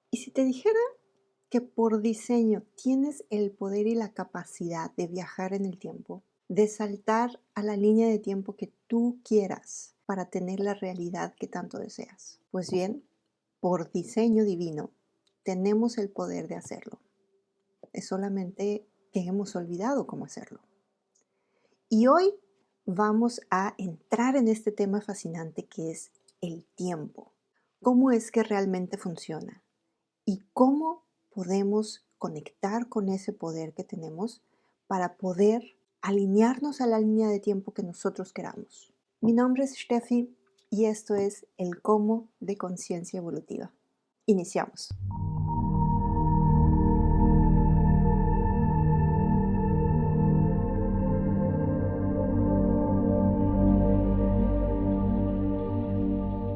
Y si te dijera que por diseño tienes el poder y la capacidad de viajar en el tiempo, de saltar a la línea de tiempo que tú quieras para tener la realidad que tanto deseas. Pues bien, por diseño divino, tenemos el poder de hacerlo. Es solamente que hemos olvidado cómo hacerlo. Y hoy vamos a entrar en este tema fascinante que es el tiempo. ¿Cómo es que realmente funciona? ¿Y cómo podemos conectar con ese poder que tenemos para poder alinearnos a la línea de tiempo que nosotros queramos? Mi nombre es Steffi y esto es el cómo de conciencia evolutiva. Iniciamos.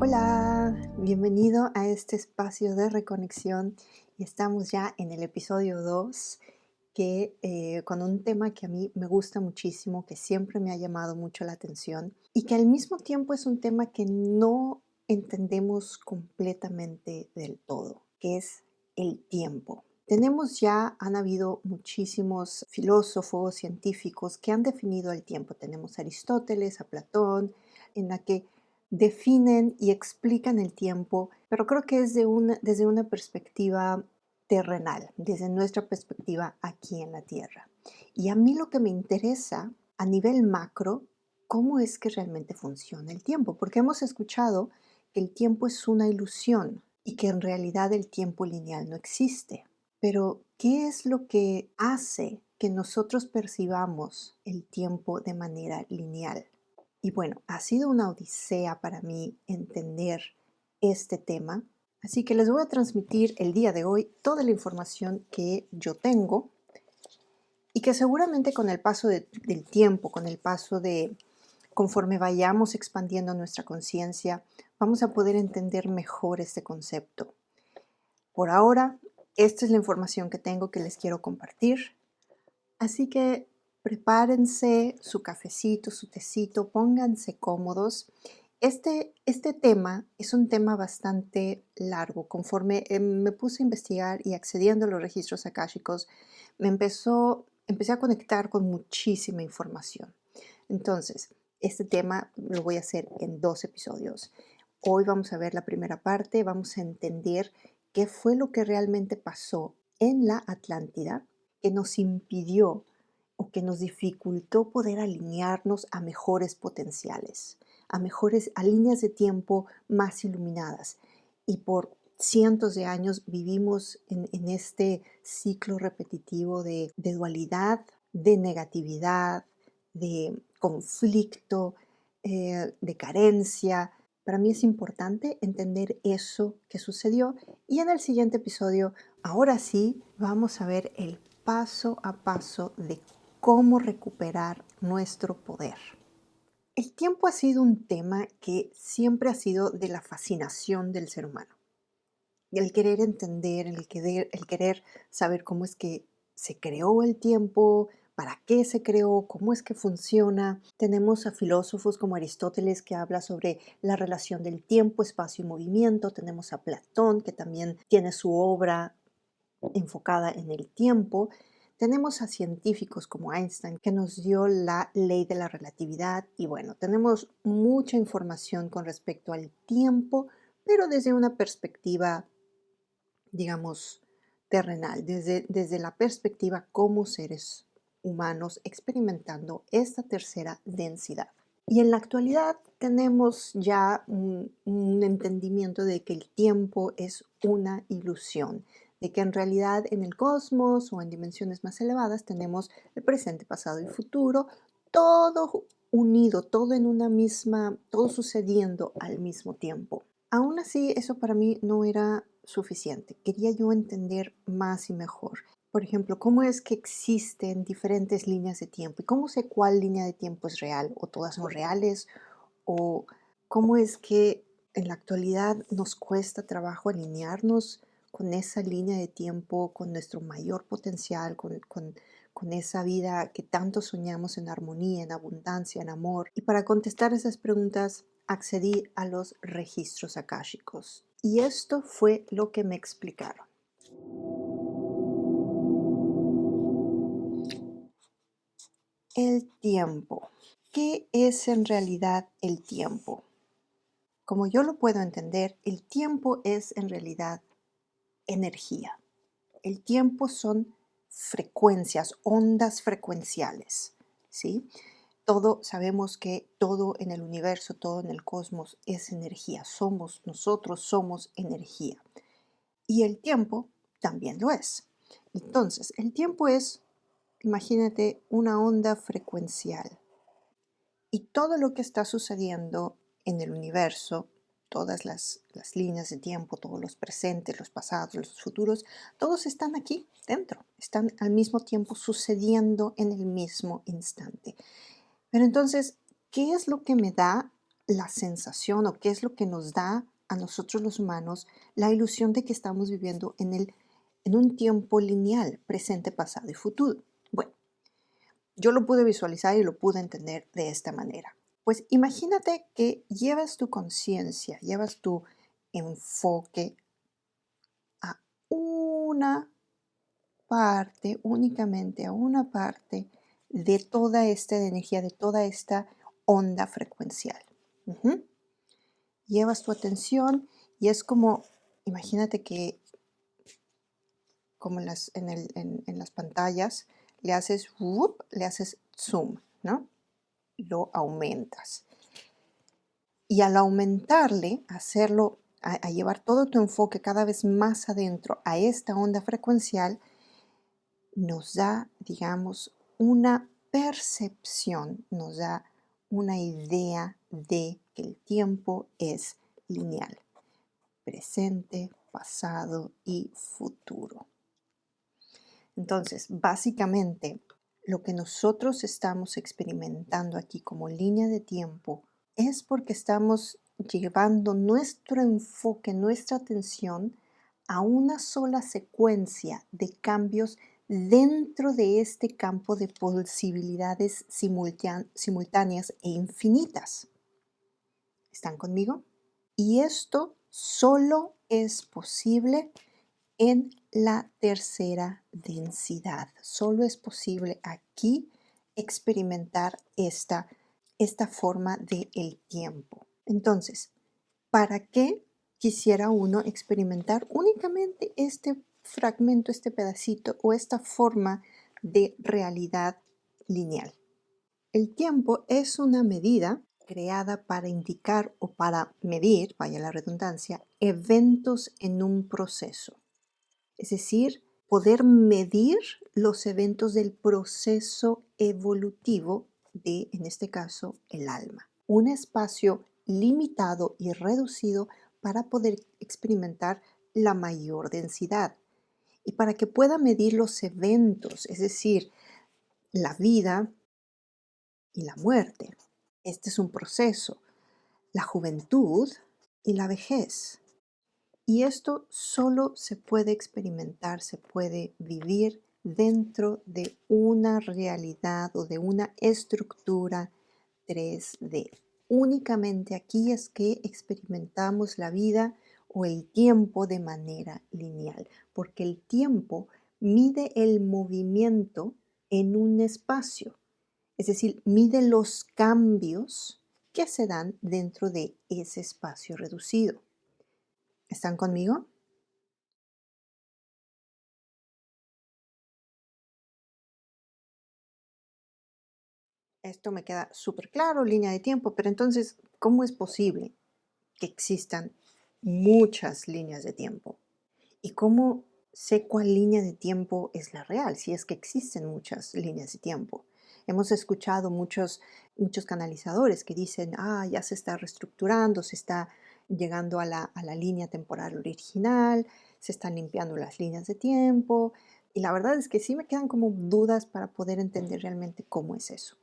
Hola, bienvenido a este espacio de reconexión y estamos ya en el episodio 2 con un tema que a mí me gusta muchísimo, que siempre me ha llamado mucho la atención y que al mismo tiempo es un tema que no entendemos completamente del todo, que es el tiempo. Han habido muchísimos filósofos, científicos que han definido el tiempo. Tenemos a Aristóteles, a Platón, en la que definen y explican el tiempo, pero creo que es desde una perspectiva terrenal, desde nuestra perspectiva aquí en la Tierra. Y a mí lo que me interesa a nivel macro, cómo es que realmente funciona el tiempo, porque hemos escuchado que el tiempo es una ilusión y que en realidad el tiempo lineal no existe. Pero, ¿qué es lo que hace que nosotros percibamos el tiempo de manera lineal? Y bueno, ha sido una odisea para mí entender este tema, así que les voy a transmitir el día de hoy toda la información que yo tengo y que seguramente con el paso del tiempo, conforme vayamos expandiendo nuestra conciencia, vamos a poder entender mejor este concepto. Por ahora, esta es la información que tengo que les quiero compartir. Así que prepárense su cafecito, su tecito, pónganse cómodos. Este tema es un tema bastante largo. Conforme me puse a investigar y accediendo a los registros akáshicos, empecé a conectar con muchísima información. Entonces, este tema lo voy a hacer en 2 episodios. Hoy vamos a ver la primera parte, vamos a entender qué fue lo que realmente pasó en la Atlántida que nos impidió o que nos dificultó poder alinearnos a mejores potenciales, a líneas de tiempo más iluminadas. Y por cientos de años vivimos en este ciclo repetitivo de dualidad, de negatividad, de conflicto, de carencia. Para mí es importante entender eso que sucedió y en el siguiente episodio, ahora sí, vamos a ver el paso a paso de cómo recuperar nuestro poder. El tiempo ha sido un tema que siempre ha sido de la fascinación del ser humano. El querer entender, el querer saber cómo es que se creó el tiempo, para qué se creó, cómo es que funciona. Tenemos a filósofos como Aristóteles que habla sobre la relación del tiempo, espacio y movimiento. Tenemos a Platón que también tiene su obra enfocada en el tiempo. Tenemos a científicos como Einstein que nos dio la ley de la relatividad y bueno, tenemos mucha información con respecto al tiempo, pero desde una perspectiva, digamos, terrenal, desde la perspectiva como seres humanos experimentando esta tercera densidad. Y en la actualidad tenemos ya un entendimiento de que el tiempo es una ilusión, de que en realidad en el cosmos o en dimensiones más elevadas tenemos el presente, pasado y futuro, todo unido, todo en una misma, todo sucediendo al mismo tiempo. Aún así, eso para mí no era suficiente. Quería yo entender más y mejor. Por ejemplo, cómo es que existen diferentes líneas de tiempo y cómo sé cuál línea de tiempo es real o todas son reales o cómo es que en la actualidad nos cuesta trabajo alinearnos con esa línea de tiempo, con nuestro mayor potencial, con esa vida que tanto soñamos en armonía, en abundancia, en amor. Y para contestar esas preguntas accedí a los registros akáshicos. Y esto fue lo que me explicaron. El tiempo. ¿Qué es en realidad el tiempo? Como yo lo puedo entender, el tiempo es en realidad energía. El tiempo son frecuencias, ondas frecuenciales, ¿sí? Sabemos que todo en el universo, todo en el cosmos es energía. Nosotros somos energía. Y el tiempo también lo es. Entonces, el tiempo es, imagínate, una onda frecuencial. Y todo lo que está sucediendo en el universo, todas las líneas de tiempo, todos los presentes, los pasados, los futuros, todos están aquí dentro, están al mismo tiempo sucediendo en el mismo instante. Pero entonces, ¿qué es lo que me da la sensación o qué es lo que nos da a nosotros los humanos la ilusión de que estamos viviendo en un tiempo lineal, presente, pasado y futuro? Bueno, yo lo pude visualizar y lo pude entender de esta manera. Pues imagínate que llevas tu conciencia, llevas tu enfoque a una parte, únicamente a una parte de toda esta energía, de toda esta onda frecuencial. Ujú. Llevas tu atención y es como, imagínate que como en las pantallas, le haces zoom, ¿no? Lo aumentas. Y al aumentarle, a llevar todo tu enfoque cada vez más adentro a esta onda frecuencial, nos da, digamos, una percepción, nos da una idea de que el tiempo es lineal, presente, pasado y futuro. Entonces, básicamente, lo que nosotros estamos experimentando aquí como línea de tiempo es porque estamos llevando nuestro enfoque, nuestra atención a una sola secuencia de cambios dentro de este campo de posibilidades simultáneas e infinitas. ¿Están conmigo? Y esto solo es posible en la tercera densidad. Solo es posible aquí experimentar esta forma del tiempo. Entonces, ¿para qué quisiera uno experimentar únicamente este fragmento, este pedacito o esta forma de realidad lineal? El tiempo es una medida creada para indicar o para medir, vaya la redundancia, eventos en un proceso. Es decir, poder medir los eventos del proceso evolutivo de, en este caso, el alma. Un espacio limitado y reducido para poder experimentar la mayor densidad. Y para que pueda medir los eventos, es decir, la vida y la muerte. Este es un proceso. La juventud y la vejez. Y esto solo se puede experimentar, se puede vivir dentro de una realidad o de una estructura 3D. Únicamente aquí es que experimentamos la vida o el tiempo de manera lineal, porque el tiempo mide el movimiento en un espacio, es decir, mide los cambios que se dan dentro de ese espacio reducido. ¿Están conmigo? Esto me queda súper claro, línea de tiempo, pero entonces, ¿cómo es posible que existan muchas líneas de tiempo? ¿Y cómo sé cuál línea de tiempo es la real, si es que existen muchas líneas de tiempo? Hemos escuchado muchos canalizadores que dicen, ya se está reestructurando, se está llegando a la línea temporal original, se están limpiando las líneas de tiempo. Y la verdad es que sí me quedan como dudas para poder entender realmente cómo es eso.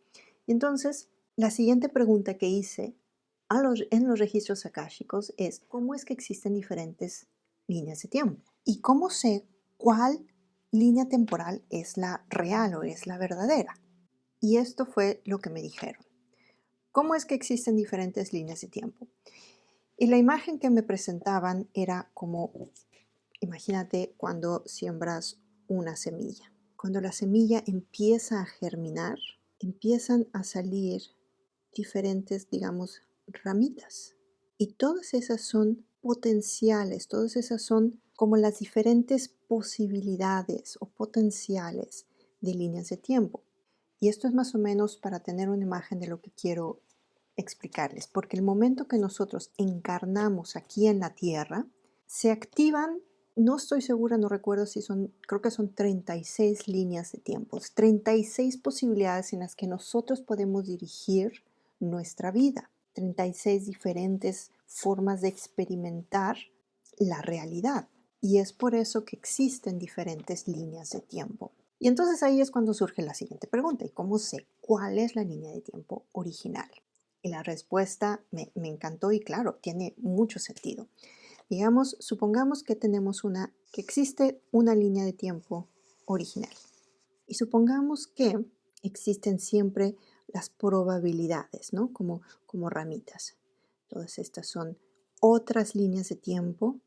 Y entonces, la siguiente pregunta que hice en los registros akáshicos es, ¿cómo es que existen diferentes líneas de tiempo? ¿Y cómo sé cuál línea temporal es la real o es la verdadera? Y esto fue lo que me dijeron. ¿Cómo es que existen diferentes líneas de tiempo? Y la imagen que me presentaban era como, imagínate cuando siembras una semilla. Cuando la semilla empieza a germinar, empiezan a salir diferentes, digamos, ramitas. Y todas esas son potenciales, todas esas son como las diferentes posibilidades o potenciales de líneas de tiempo. Y esto es más o menos para tener una imagen de lo que quiero explicarles, porque el momento que nosotros encarnamos aquí en la Tierra, se activan, no estoy segura, no recuerdo si son, creo que son 36 líneas de tiempo, 36 posibilidades en las que nosotros podemos dirigir nuestra vida, 36 diferentes formas de experimentar la realidad. Y es por eso que existen diferentes líneas de tiempo. Y entonces ahí es cuando surge la siguiente pregunta: ¿y cómo sé cuál es la línea de tiempo original? Y la respuesta me encantó y claro, tiene mucho sentido. Digamos, supongamos que que existe una línea de tiempo original. Y supongamos que existen siempre las probabilidades, ¿no? Como ramitas. Todas estas son otras líneas de tiempo,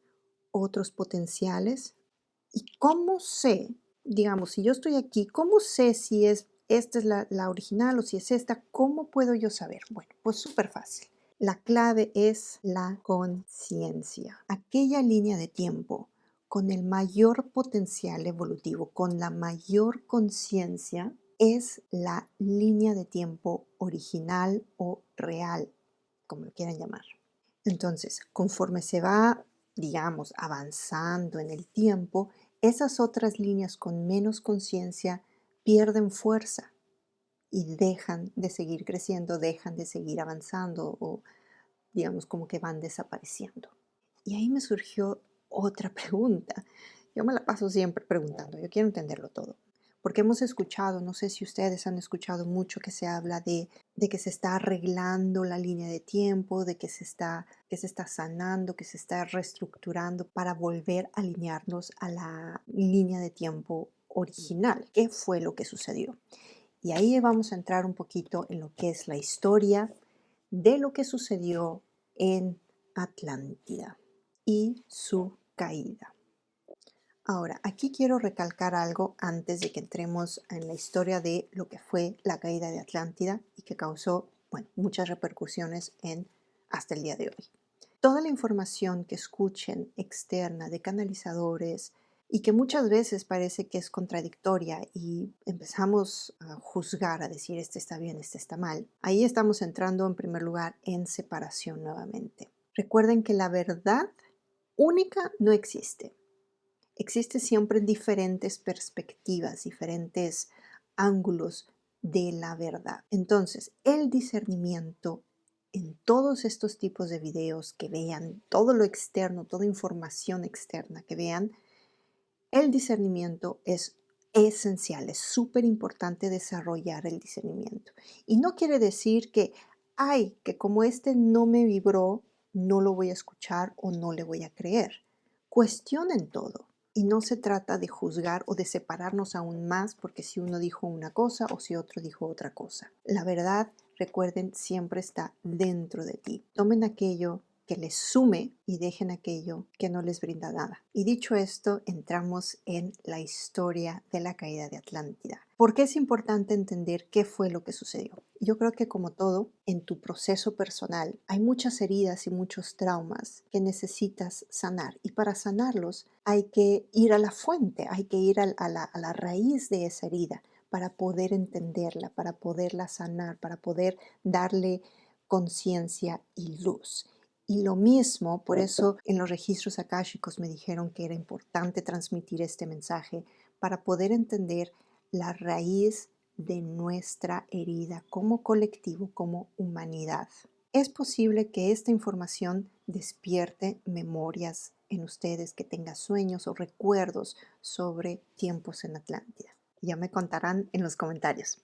otros potenciales. ¿Y cómo sé, digamos, si yo estoy aquí, cómo sé si esta es la original o si es esta? ¿Cómo puedo yo saber? Bueno, pues súper fácil. La clave es la conciencia. Aquella línea de tiempo con el mayor potencial evolutivo, con la mayor conciencia, es la línea de tiempo original o real, como lo quieran llamar. Entonces, conforme se va, digamos, avanzando en el tiempo, esas otras líneas con menos conciencia pierden fuerza y dejan de seguir creciendo, dejan de seguir avanzando o digamos como que van desapareciendo. Y ahí me surgió otra pregunta. Yo me la paso siempre preguntando, yo quiero entenderlo todo. Porque hemos escuchado, no sé si ustedes han escuchado mucho que se habla de que se está arreglando la línea de tiempo, de que se está sanando, que se está reestructurando para volver a alinearnos a la línea de tiempo original. ¿Qué fue lo que sucedió? Y ahí vamos a entrar un poquito en lo que es la historia de lo que sucedió en Atlántida y su caída. Ahora, aquí quiero recalcar algo antes de que entremos en la historia de lo que fue la caída de Atlántida y que causó, bueno, muchas repercusiones hasta el día de hoy. Toda la información que escuchen externa de canalizadores y que muchas veces parece que es contradictoria y empezamos a juzgar, a decir este está bien, este está mal, ahí estamos entrando en primer lugar en separación nuevamente. Recuerden que la verdad única no existe. Existe siempre diferentes perspectivas, diferentes ángulos de la verdad. Entonces, el discernimiento en todos estos tipos de videos que vean, todo lo externo, toda información externa que vean, el discernimiento es esencial, es súper importante desarrollar el discernimiento. Y no quiere decir que, ay, que como este no me vibró, no lo voy a escuchar o no le voy a creer. Cuestionen todo. Y no se trata de juzgar o de separarnos aún más porque si uno dijo una cosa o si otro dijo otra cosa. La verdad, recuerden, siempre está dentro de ti. Tomen aquello que les sume y dejen aquello que no les brinda nada. Y dicho esto, entramos en la historia de la caída de Atlántida. ¿Por qué es importante entender qué fue lo que sucedió? Yo creo que como todo, en tu proceso personal hay muchas heridas y muchos traumas que necesitas sanar. Y para sanarlos hay que ir a la fuente, hay que ir a la raíz de esa herida para poder entenderla, para poderla sanar, para poder darle conciencia y luz. Y lo mismo, por eso en los registros akáshicos me dijeron que era importante transmitir este mensaje para poder entender la raíz de nuestra herida como colectivo, como humanidad. Es posible que esta información despierte memorias en ustedes, que tengan sueños o recuerdos sobre tiempos en Atlántida. Ya me contarán en los comentarios.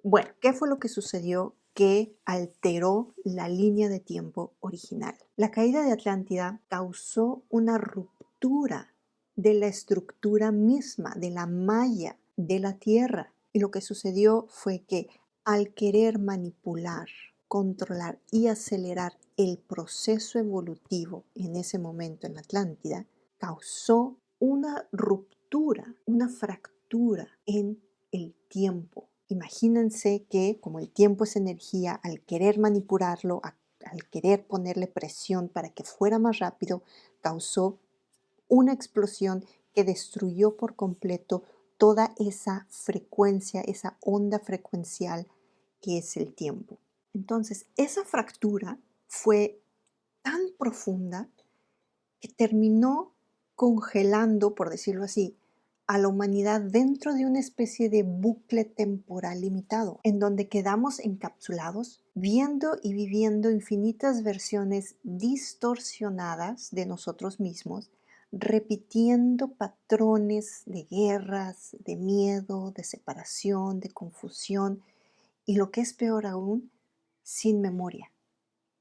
Bueno, ¿qué fue lo que sucedió que alteró la línea de tiempo original? La caída de Atlántida causó una ruptura de la estructura misma, de la malla de la Tierra. Y lo que sucedió fue que al querer manipular, controlar y acelerar el proceso evolutivo en ese momento en la Atlántida causó una ruptura, una fractura en el tiempo. Imagínense que como el tiempo es energía, al querer manipularlo, al querer ponerle presión para que fuera más rápido, causó una explosión que destruyó por completo toda esa frecuencia, esa onda frecuencial que es el tiempo. Entonces, esa fractura fue tan profunda que terminó congelando, por decirlo así, a la humanidad dentro de una especie de bucle temporal limitado, en donde quedamos encapsulados, viendo y viviendo infinitas versiones distorsionadas de nosotros mismos, repitiendo patrones de guerras, de miedo, de separación, de confusión y lo que es peor aún, sin memoria,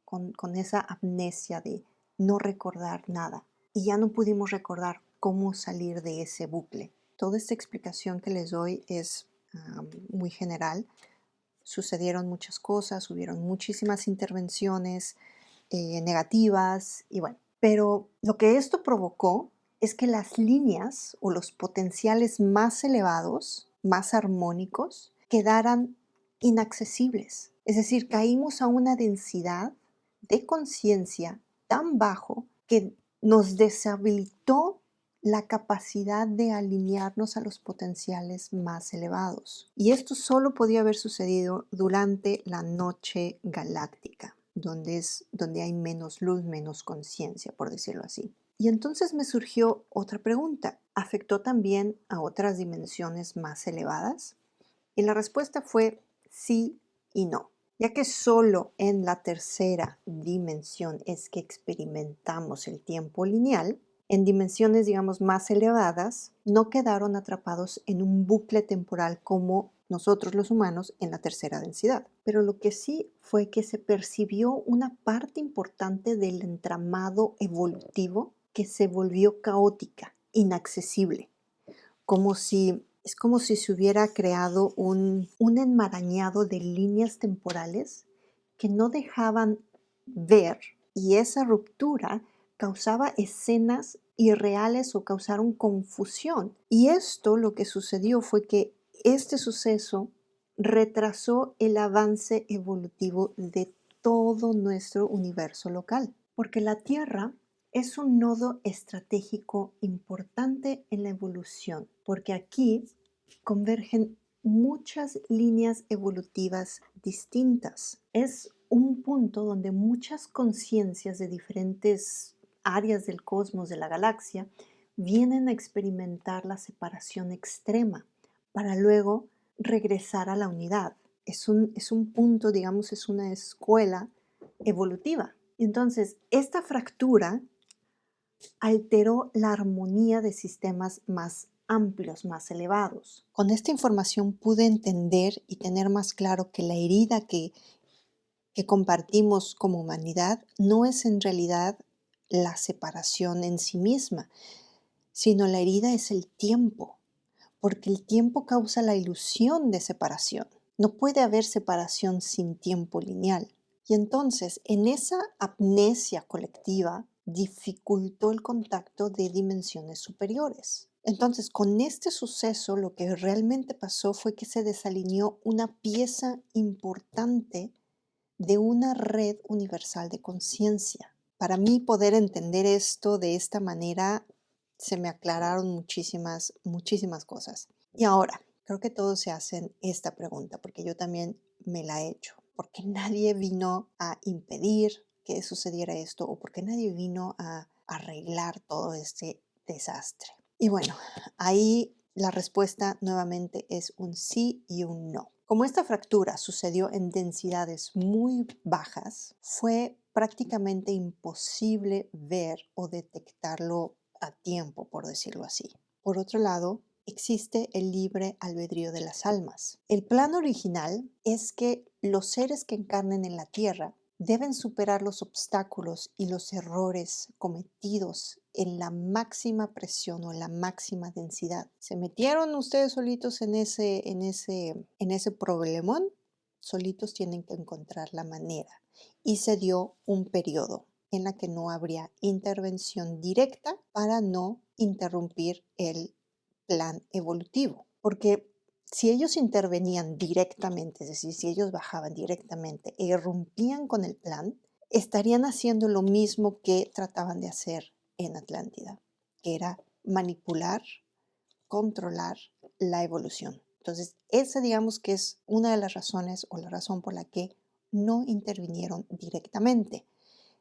con esa amnesia de no recordar nada. Y ya no pudimos recordar cómo salir de ese bucle. Toda esta explicación que les doy es muy general. Sucedieron muchas cosas, hubieron muchísimas intervenciones negativas y bueno. Pero lo que esto provocó es que las líneas o los potenciales más elevados, más armónicos, quedaran inaccesibles. Es decir, caímos a una densidad de conciencia tan bajo que nos deshabilitó la capacidad de alinearnos a los potenciales más elevados. Y esto solo podía haber sucedido durante la noche galáctica, donde hay menos luz, menos conciencia, por decirlo así. Y entonces me surgió otra pregunta. ¿Afectó también a otras dimensiones más elevadas? Y la respuesta fue sí y no, ya que solo en la tercera dimensión es que experimentamos el tiempo lineal. En dimensiones, digamos, más elevadas, no quedaron atrapados en un bucle temporal como nosotros los humanos en la tercera densidad. Pero lo que sí fue que se percibió una parte importante del entramado evolutivo que se volvió caótica, inaccesible, es como si se hubiera creado un enmarañado de líneas temporales que no dejaban ver, y esa ruptura causaba escenas irreales o causaron confusión. Y esto lo que sucedió fue que este suceso retrasó el avance evolutivo de todo nuestro universo local, porque la Tierra es un nodo estratégico importante en la evolución, porque aquí convergen muchas líneas evolutivas distintas. Es un punto donde muchas conciencias de diferentes áreas del cosmos, de la galaxia, vienen a experimentar la separación extrema para luego regresar a la unidad. Es un punto, digamos, es una escuela evolutiva. Entonces, esta fractura alteró la armonía de sistemas más amplios, más elevados. Con esta información pude entender y tener más claro que la herida que compartimos como humanidad no es en realidad la separación en sí misma, sino la herida es el tiempo, porque el tiempo causa la ilusión de separación. No puede haber separación sin tiempo lineal. Y entonces, en esa amnesia colectiva, dificultó el contacto de dimensiones superiores. Entonces, con este suceso, lo que realmente pasó fue que se desalineó una pieza importante de una red universal de conciencia. Para mí, poder entender esto de esta manera, se me aclararon muchísimas cosas. Y ahora, creo que todos se hacen esta pregunta, porque yo también me la he hecho. ¿Por qué nadie vino a impedir que sucediera esto? ¿O por qué nadie vino a arreglar todo este desastre? Y bueno, ahí la respuesta nuevamente es un sí y un no. Como esta fractura sucedió en densidades muy bajas, fue prácticamente imposible ver o detectarlo a tiempo, por decirlo así. Por otro lado, existe el libre albedrío de las almas. El plan original es que los seres que encarnen en la Tierra deben superar los obstáculos y los errores cometidos en la máxima presión o en la máxima densidad. ¿Se metieron ustedes solitos en ese problemón? Solitos tienen que encontrar la manera. y se dio un periodo en la que no habría intervención directa para no interrumpir el plan evolutivo. Porque si ellos intervenían directamente, es decir, si ellos bajaban directamente e irrumpían con el plan, estarían haciendo lo mismo que trataban de hacer en Atlántida, que era manipular, controlar la evolución. Entonces, esa digamos que es una de las razones o la razón por la que no intervinieron directamente.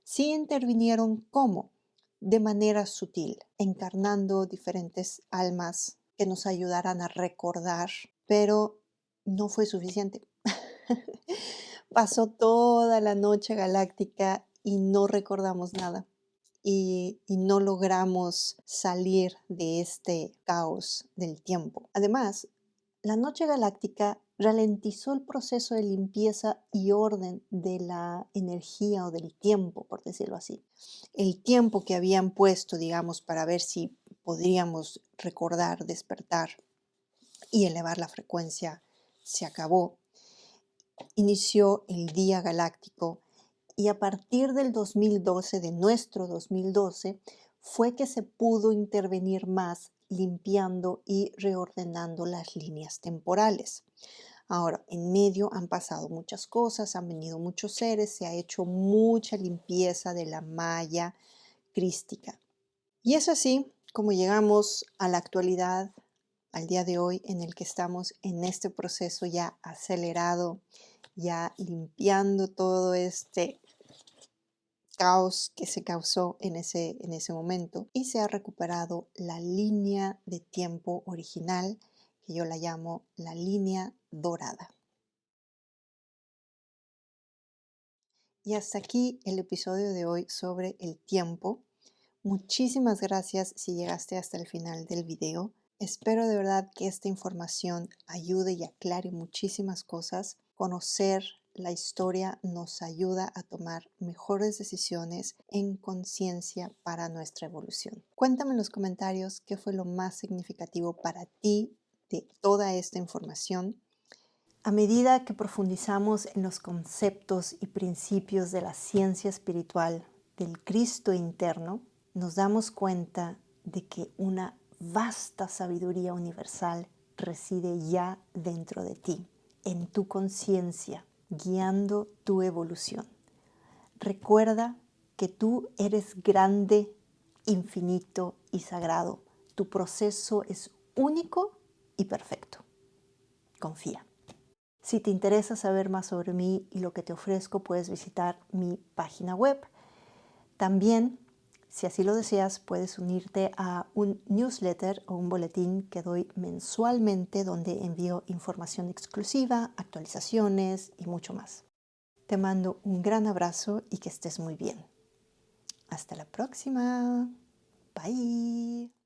Sí intervinieron ¿cómo? De manera sutil, encarnando diferentes almas que nos ayudaran a recordar, pero no fue suficiente. Pasó toda la noche galáctica y no recordamos nada. Y no logramos salir de este caos del tiempo. Además, la noche galáctica ralentizó el proceso de limpieza y orden de la energía o del tiempo, por decirlo así. El tiempo que habían puesto, digamos, para ver si podríamos recordar, despertar y elevar la frecuencia, se acabó. Inició el día galáctico y a partir del 2012, de nuestro 2012, fue que se pudo intervenir más limpiando y reordenando las líneas temporales. Ahora, en medio han pasado muchas cosas, han venido muchos seres, se ha hecho mucha limpieza de la malla crística. Y es así como llegamos a la actualidad, al día de hoy, en el que estamos en este proceso ya acelerado, ya limpiando todo este caos que se causó en ese momento y se ha recuperado la línea de tiempo original, que yo la llamo la línea dorada. Y hasta aquí el episodio de hoy sobre el tiempo. Muchísimas gracias si llegaste hasta el final del video. Espero de verdad que esta información ayude y aclare muchísimas cosas. Conocer la historia nos ayuda a tomar mejores decisiones en conciencia para nuestra evolución. Cuéntame en los comentarios qué fue lo más significativo para ti de toda esta información. A medida que profundizamos en los conceptos y principios de la ciencia espiritual del Cristo interno, nos damos cuenta de que una vasta sabiduría universal reside ya dentro de ti, en tu conciencia, guiando tu evolución. Recuerda que tú eres grande, infinito y sagrado. Tu proceso es único y perfecto. Confía. Si te interesa saber más sobre mí y lo que te ofrezco, puedes visitar mi página web. También, si así lo deseas, puedes unirte a un newsletter o un boletín que doy mensualmente donde envío información exclusiva, actualizaciones y mucho más. Te mando un gran abrazo y que estés muy bien. Hasta la próxima. Bye.